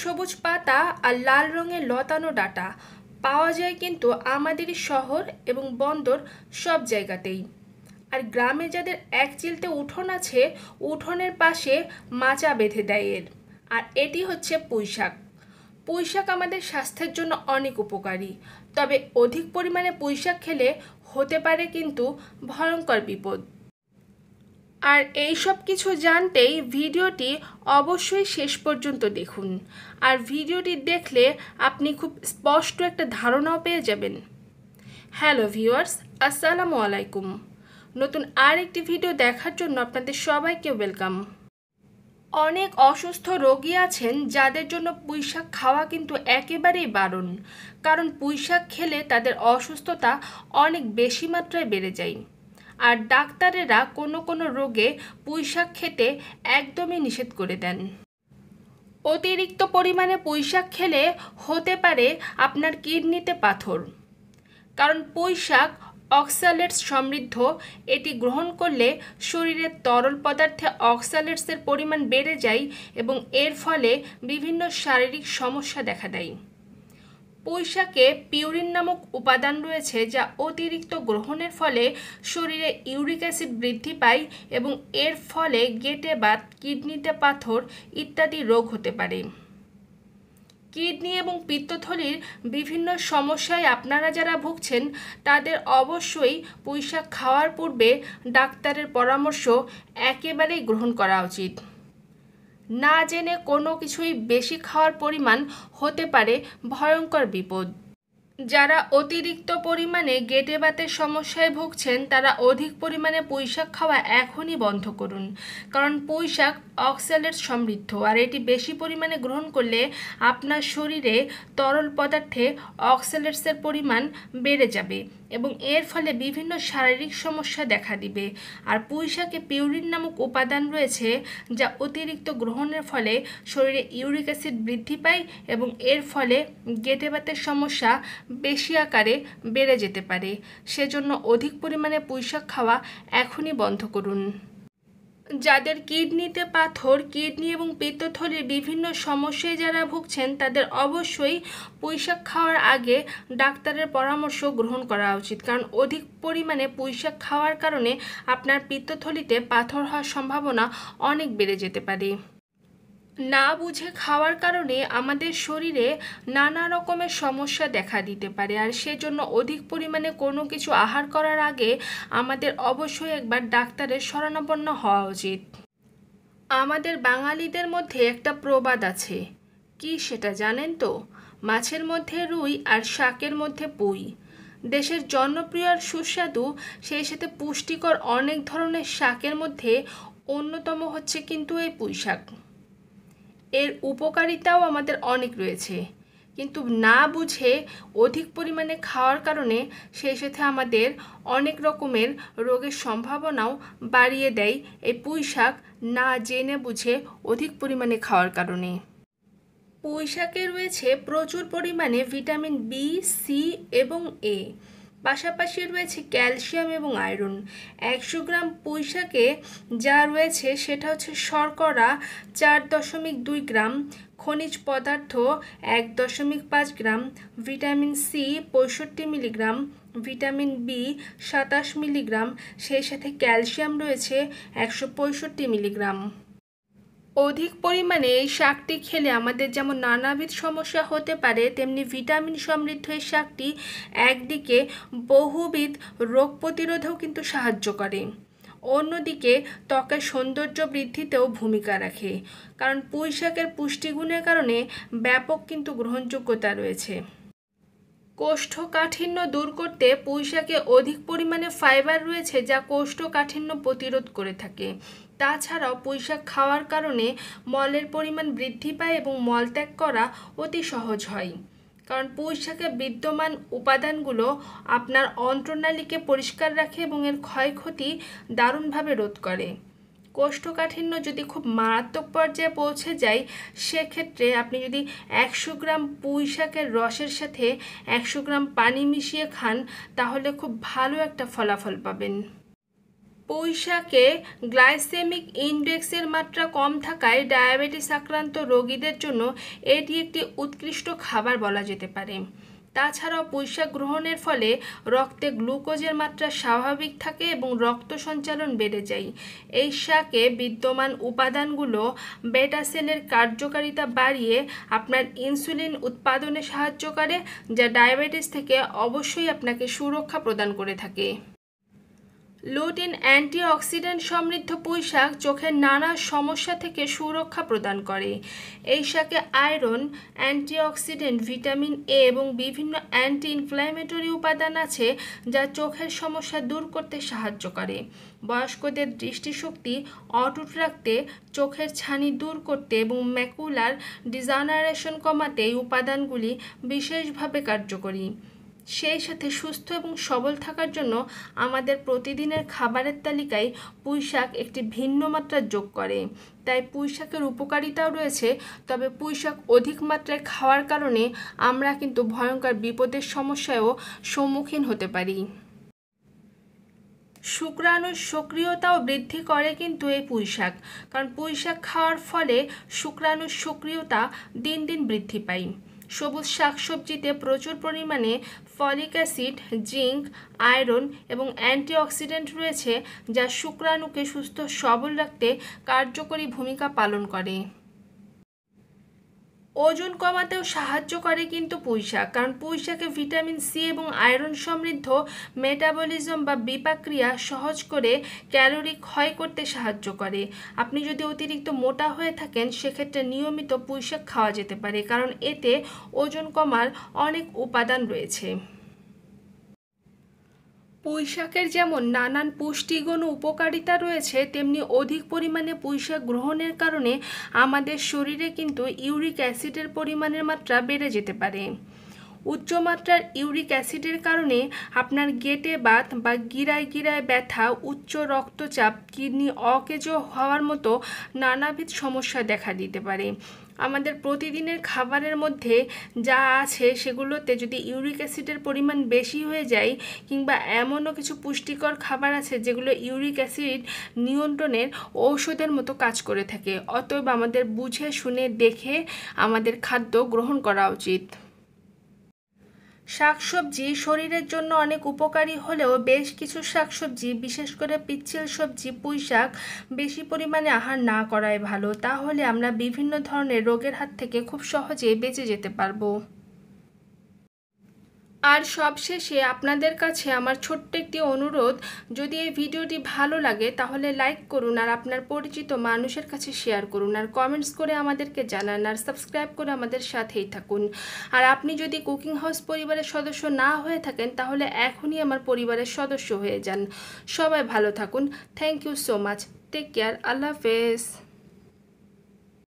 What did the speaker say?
সবুজ পাতা আর লাল রঙের লতানো ডাঁটা পাওয়া যায় কিন্তু আমাদের শহর এবং বন্দর সব জায়গাতেই। আর গ্রামে যাদের এক চিলতে উঠোন আছে, উঠোনের পাশে মাচা বেঁধে দেয় এর। আর এটি হচ্ছে পুঁইশাক। পুঁইশাক আমাদের স্বাস্থ্যের জন্য অনেক উপকারী, তবে অধিক পরিমাণে পুঁইশাক খেলে হতে পারে কিন্তু ভয়ঙ্কর বিপদ। আর এই সব কিছু জানতেই ভিডিওটি অবশ্যই শেষ পর্যন্ত দেখুন। আর ভিডিওটি দেখলে আপনি খুব স্পষ্ট একটা ধারণাও পেয়ে যাবেন। হ্যালো ভিউয়ার্স, আসসালামু আলাইকুম। নতুন আর একটি ভিডিও দেখার জন্য আপনাদের সবাইকে ওয়েলকাম। অনেক অসুস্থ রোগী আছেন যাদের জন্য পুঁইশাক খাওয়া কিন্তু একেবারেই বারণ, কারণ পুঁইশাক খেলে তাদের অসুস্থতা অনেক বেশি মাত্রায় বেড়ে যায়। আর ডাক্তারেরা কোনো কোনো রোগে পুঁইশাক খেতে একদমই নিষেধ করে দেন। অতিরিক্ত পরিমাণে পুঁইশাক খেলে হতে পারে আপনার কিডনিতে পাথর, কারণ পুঁইশাক অক্সালেটস সমৃদ্ধ। এটি গ্রহণ করলে শরীরের তরল পদার্থে অক্সালেটসের পরিমাণ বেড়ে যায় এবং এর ফলে বিভিন্ন শারীরিক সমস্যা দেখা দেয়। পুঁইশাকে পিউরিন নামক উপাদান রয়েছে, যা অতিরিক্ত গ্রহণের ফলে শরীরে ইউরিক অ্যাসিড বৃদ্ধি পায় এবং এর ফলে গেটে বাত, কিডনিতে পাথর ইত্যাদি রোগ হতে পারে। কিডনি এবং পিত্তথলির বিভিন্ন সমস্যায় আপনারা যারা ভুগছেন তাদের অবশ্যই পুঁইশাক খাওয়ার পূর্বে ডাক্তারের পরামর্শ একেবারেই গ্রহণ করা উচিত। না জেনে কোনো কিছুই বেশি খাওয়ার পরিমাণ হতে পারে ভয়ঙ্কর বিপদ। যারা অতিরিক্ত পরিমাণে গেটে বাতের সমস্যায় ভুগছেন তারা অধিক পরিমাণে পুঁইশাক খাওয়া এখনই বন্ধ করুন, কারণ পুঁইশাক অক্সালেটস সমৃদ্ধ আর এটি বেশি পরিমাণে গ্রহণ করলে আপনার শরীরে তরল পদার্থে অক্সালেটসের পরিমাণ বেড়ে যাবে এবং এর ফলে বিভিন্ন শারীরিক সমস্যা দেখা দিবে। আর পুঁইশাকে পিউরিন নামক উপাদান রয়েছে, যা অতিরিক্ত গ্রহণের ফলে শরীরে ইউরিক অ্যাসিড বৃদ্ধি পায় এবং এর ফলে গেটে বাতের সমস্যা বেশি আকারে বেড়ে যেতে পারে। সেজন্য অধিক পরিমাণে পুঁইশাক খাওয়া এখনই বন্ধ করুন। যাদের কিডনিতে পাথর, কিডনি এবং পিত্তথলির বিভিন্ন সমস্যায় যারা ভুগছেন তাদের অবশ্যই পুঁইশাক খাওয়ার আগে ডাক্তারের পরামর্শ গ্রহণ করা উচিত, কারণ অধিক পরিমাণে পুঁইশাক খাওয়ার কারণে আপনার পিত্তথলিতে পাথর হওয়ার সম্ভাবনা অনেক বেড়ে যেতে পারে। না বুঝে খাওয়ার কারণে আমাদের শরীরে নানা রকমের সমস্যা দেখা দিতে পারে। আর সেজন্য অধিক পরিমাণে কোনো কিছু আহার করার আগে আমাদের অবশ্যই একবার ডাক্তারের শরণাপন্ন হওয়া উচিত। আমাদের বাঙালিদের মধ্যে একটা প্রবাদ আছে, কি সেটা জানেন তো? মাছের মধ্যে রুই আর শাকের মধ্যে পুঁই। দেশের জনপ্রিয় আর সুস্বাদু সেই সাথে পুষ্টিকর অনেক ধরনের শাকের মধ্যে অন্যতম হচ্ছে কিন্তু এই পুঁইশাক। এর উপকারিতাও আমাদের অনেক রয়েছে, কিন্তু না বুঝে অধিক পরিমাণে খাওয়ার কারণে সেই সাথে আমাদের অনেক রকমের রোগের সম্ভাবনাও বাড়িয়ে দেয় এই পুঁইশাক না জেনে বুঝে অধিক পরিমাণে খাওয়ার কারণে। পুঁইশাকে রয়েছে প্রচুর পরিমাণে ভিটামিন বি, সি এবং এ, পাশাপাশি রয়েছে ক্যালসিয়াম এবং আয়রন। 100 গ্রাম পুঁইশাকে যা রয়েছে সেটা হচ্ছে শর্করা 4.2 গ্রাম, খনিজ পদার্থ 1.5 gram, vitamin C 65 milligram, vitamin B 27 milligram, সেই সাথে ক্যালসিয়াম রয়েছে 165 মিলিগ্রাম। অধিক পরিমাণে এই শাকটি খেলে আমাদের যেমন নানাবিধ সমস্যা হতে পারে, তেমনি ভিটামিন সমৃদ্ধ এই শাকটি একদিকে বহুবিধ রোগ প্রতিরোধেও কিন্তু সাহায্য করে, অন্যদিকে ত্বকের সৌন্দর্য বৃদ্ধিতেও ভূমিকা রাখে, কারণ পুঁইশাকের পুষ্টিগুণের কারণে ব্যাপক কিন্তু গ্রহণযোগ্যতা রয়েছে। কোষ্ঠকাঠিন্য দূর করতে পুঁইশাকে অধিক পরিমাণে ফাইবার রয়েছে, যা কোষ্ঠকাঠিন্য প্রতিরোধ করে থাকে। তাছাড়াও পুঁইশাক খাওয়ার কারণে মলের পরিমাণ বৃদ্ধি পায় এবং মলত্যাগ করা অতি সহজ হয়, কারণ পুঁইশাকে বিদ্যমান উপাদানগুলো আপনার অন্ত্রনালীকে পরিষ্কার রাখে এবং এর ক্ষয়ক্ষতি দারুণভাবে রোধ করে। কোষ্ঠকাঠিন্য যদি খুব মারাত্মক পর্যায়ে পৌঁছে যায়, সেক্ষেত্রে আপনি যদি 100 গ্রাম পুঁইশাকের রসের সাথে 100 গ্রাম পানি মিশিয়ে খান তাহলে খুব ভালো একটা ফলাফল পাবেন। পুঁই শাকে গ্লাইসেমিক ইনডেক্সের মাত্রা কম থাকায় ডায়াবেটিস আক্রান্ত রোগীদের জন্য এটি একটি উৎকৃষ্ট খাবার বলা যেতে পারে। তাছাড়াও পুঁই শাক গ্রহণের ফলে রক্তে গ্লুকোজের মাত্রা স্বাভাবিক থাকে এবং রক্ত সঞ্চালন বেড়ে যায়। এই শাকে বিদ্যমান উপাদানগুলো বেটা সেলের কার্যকারিতা বাড়িয়ে আপনার ইনসুলিন উৎপাদনে সাহায্য করে, যা ডায়াবেটিস থেকে অবশ্যই আপনাকে সুরক্ষা প্রদান করে থাকে। লুটিন অ্যান্টিঅক্সিডেন্ট সমৃদ্ধ পুঁই শাক চোখের নানা সমস্যা থেকে সুরক্ষা প্রদান করে। এই শাকে আয়রন, অ্যান্টিঅক্সিডেন্ট, ভিটামিন এ এবং বিভিন্ন অ্যান্টি ইনফ্ল্যামেটরি উপাদান আছে, যা চোখের সমস্যা দূর করতে সাহায্য করে। বয়স্কদের দৃষ্টিশক্তি অটুট রাখতে, চোখের ছানি দূর করতে এবং ম্যাকুলার ডিজেনারেশন কমাতে এই উপাদানগুলি বিশেষভাবে কার্যকরী। সেই সাথে সুস্থ এবং সবল থাকার জন্য আমাদের প্রতিদিনের খাবারের তালিকায় পুঁই শাক একটি ভিন্ন মাত্রা যোগ করে। তাই পুঁই শাকের উপকারিতাও রয়েছে, তবে পুঁই শাক অধিক মাত্রায় খাওয়ার কারণে আমরা কিন্তু ভয়ঙ্কর বিপদের সমস্যায়ও সম্মুখীন হতে পারি। শুক্রাণুর সক্রিয়তাও বৃদ্ধি করে কিন্তু এই পুঁই শাক, কারণ পুঁই শাক খাওয়ার ফলে শুক্রাণুর সক্রিয়তা দিন দিন বৃদ্ধি পায়। সবুজ শাকসবজিতে প্রচুর পরিমাণে ফলিক অ্যাসিড, জিঙ্ক, আয়রন এবং অ্যান্টিঅক্সিডেন্ট রয়েছে, যা শুক্রাণুকে সুস্থ সবল রাখতে কার্যকরী ভূমিকা পালন করে। ওজন কমাতেও সাহায্য করে কিন্তু পুঁই শাক, কারণ পুঁই শাকে ভিটামিন সি এবং আয়রন সমৃদ্ধ মেটাবলিজম বা বিপাক্রিয়া সহজ করে ক্যালোরি ক্ষয় করতে সাহায্য করে। আপনি যদি অতিরিক্ত মোটা হয়ে থাকেন, সেক্ষেত্রে নিয়মিত পুঁই শাক খাওয়া যেতে পারে, কারণ এতে ওজন কমার অনেক উপাদান রয়েছে। পুঁই শাকের যেমন নানান পুষ্টিগুণ ও উপকারিতা রয়েছে, তেমনি অধিক পরিমাণে পুঁই শাক গ্রহণের কারণে আমাদের শরীরে কিন্তু ইউরিক অ্যাসিডের পরিমাণের মাত্রা বেড়ে যেতে পারে। উচ্চমাত্রার ইউরিক অ্যাসিডের কারণে আপনার গেটে বাত বা গিরায় গিরায় ব্যথা, উচ্চ রক্তচাপ, কিডনি অকেজ হওয়ার মতো নানাবিধ সমস্যা দেখা দিতে পারে। আমাদের প্রতিদিনের খাবারের মধ্যে যা আছে সেগুলোতে যদি ইউরিক অ্যাসিডের পরিমাণ বেশি হয়ে যায়, কিংবা এমনও কিছু পুষ্টিকর খাবার আছে যেগুলো ইউরিক অ্যাসিড নিয়ন্ত্রণের ঔষধের মতো কাজ করে থাকে, অতএব আমাদের বুঝে শুনে দেখে আমাদের খাদ্য গ্রহণ করা উচিত। শাকসবজি শরীরের জন্য অনেক উপকারী হলেও বেশ কিছু শাকসবজি, বিশেষ করে পিচ্ছিল সবজি, পুঁই শাক বেশি পরিমাণে আহার না করাই ভালো। তাহলে আমরা বিভিন্ন ধরনের রোগের হাত থেকে খুব সহজে বেঁচে যেতে পারবো। আর সবশেষে আপনাদের কাছে আমার ছোট্ট একটি অনুরোধ, যদি এই ভিডিওটি ভালো লাগে তাহলে লাইক করুন, আর আপনার পরিচিত মানুষের কাছে শেয়ার করুন, আর কমেন্টস করে আমাদেরকে জানান, আর সাবস্ক্রাইব করে আমাদের সাথেই থাকুন। আর আপনি যদি কুকিং হাউস পরিবারের সদস্য না হয়ে থাকেন, তাহলে এখনই আমার পরিবারের সদস্য হয়ে যান। সবাই ভালো থাকুন। Thank you so much. Take care. আল্লাহ হাফেজ।